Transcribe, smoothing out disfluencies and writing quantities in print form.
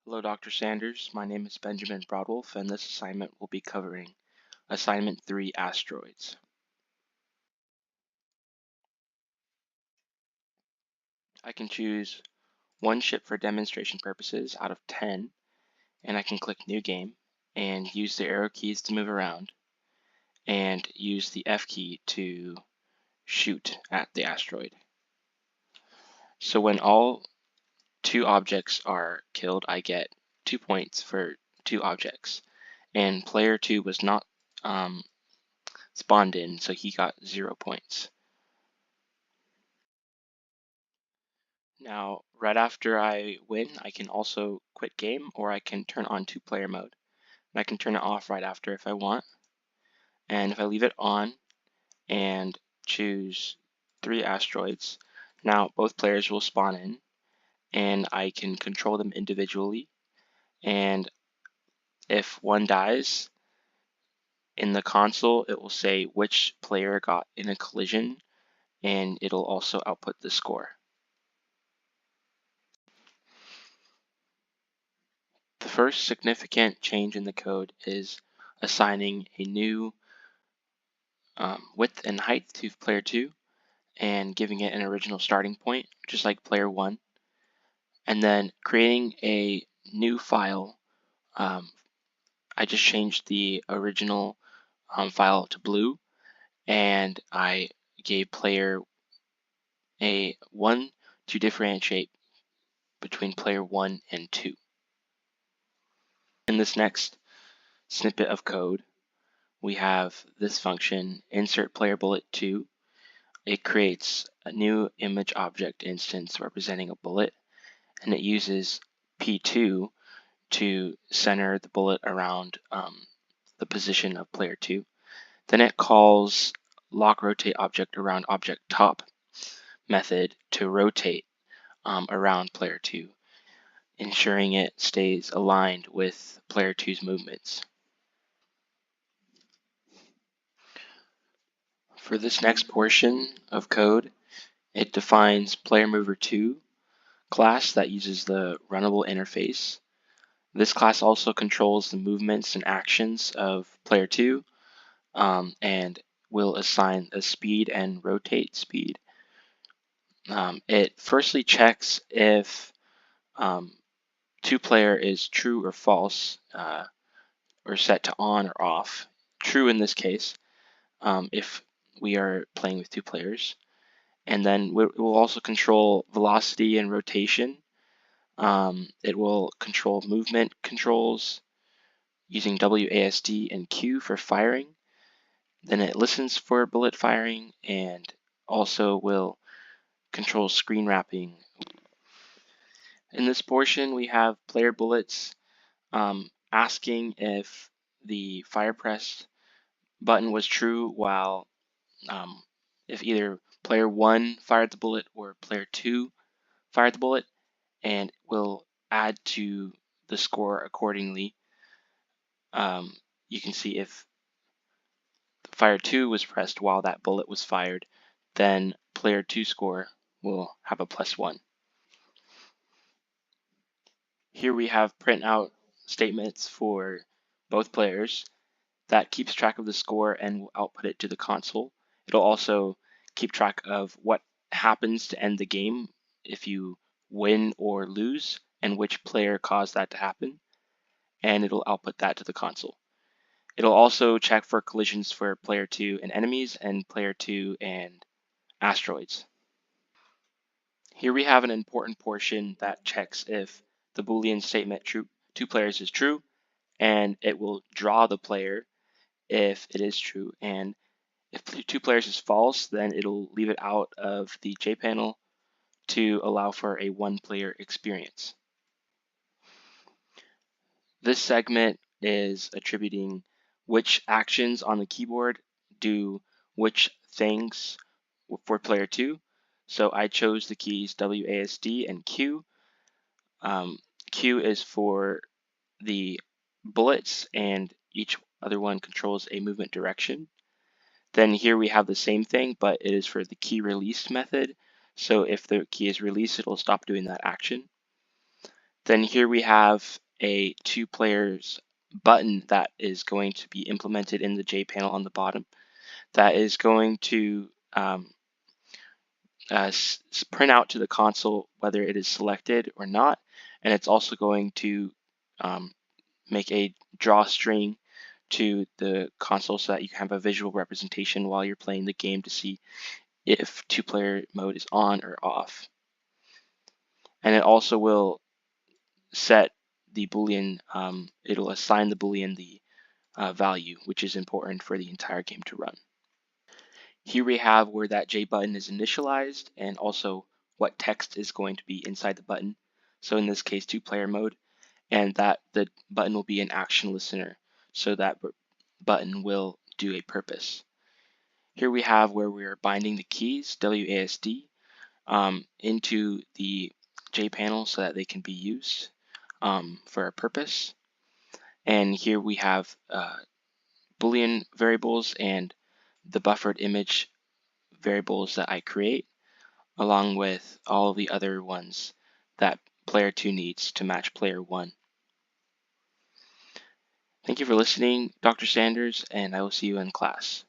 Hello, Dr. Sanders. My name is Benjamin Brodwolf, and this assignment will be covering Assignment 3, Asteroids. I can choose one ship for demonstration purposes out of 10, and I can click New Game and use the arrow keys to move around and use the F key to shoot at the asteroid. So when all 2 objects are killed, I get 2 points for 2 objects, and player 2 was not spawned in, so he got 0 points. Now, right after I win, I can also quit game, or I can turn on 2-player mode. And I can turn it off right after if I want. And if I leave it on and choose 3 asteroids, now both players will spawn in, and I can control them individually. And if one dies, in the console, it will say which player got in a collision, and it'll also output the score. The first significant change in the code is assigning a new width and height to player 2 and giving it an original starting point, just like player 1, and then creating a new file. I just changed the original file to blue, and I gave player a 1 to differentiate between player 1 and 2. In this next snippet of code, we have this function, insert player bullet 2. It creates a new image object instance representing a bullet, and it uses P2 to center the bullet around the position of player 2. Then it calls lock rotate object around object top method to rotate around player 2, ensuring it stays aligned with player 2's movements. For this next portion of code, it defines player mover 2 class that uses the runnable interface. This class also controls the movements and actions of player 2 and will assign a speed and rotate speed. It firstly checks if 2-player is true or false, or set to on or off. True in this case, if we are playing with 2 players. And then it will also control velocity and rotation. It will control movement controls using WASD and Q for firing. Then it listens for bullet firing and also will control screen wrapping. In this portion, we have player bullets asking if the fire press button was true, while if either player 1 fired the bullet or player 2 fired the bullet, and will add to the score accordingly. You can see if fire 2 was pressed while that bullet was fired, then player 2 score will have a +1. Here we have printout statements for both players that keeps track of the score and will output it to the console. It'll also keep track of what happens to end the game if you win or lose and which player caused that to happen, and it'll output that to the console. It'll also check for collisions for player 2 and enemies and player 2 and asteroids. Here we have an important portion that checks if the Boolean statement true 2 players is true, and it will draw the player if it is true, and if 2 players is false, then it'll leave it out of the JPanel to allow for a 1-player experience. This segment is attributing which actions on the keyboard do which things for player 2. So I chose the keys WASD and Q. Q is for the bullets, and each other one controls a movement direction. Then here we have the same thing, but it is for the key release method. So if the key is released, it will stop doing that action. Then here we have a 2 players button that is going to be implemented in the J panel on the bottom that is going to print out to the console whether it is selected or not, and it's also going to um, make a drawstring to the console so that you can have a visual representation while you're playing the game to see if 2-player mode is on or off. And it also will set the Boolean, it'll assign the Boolean the value, which is important for the entire game to run. Here we have where that J button is initialized and also what text is going to be inside the button. So in this case, 2-player mode, and that the button will be an action listener. So that button will do a purpose. Here we have where we are binding the keys, WASD, into the J panel so that they can be used for a purpose. And here we have Boolean variables and the buffered image variables that I create, along with all of the other ones that player 2 needs to match player 1. Thank you for listening, Dr. Sanders, and I will see you in class.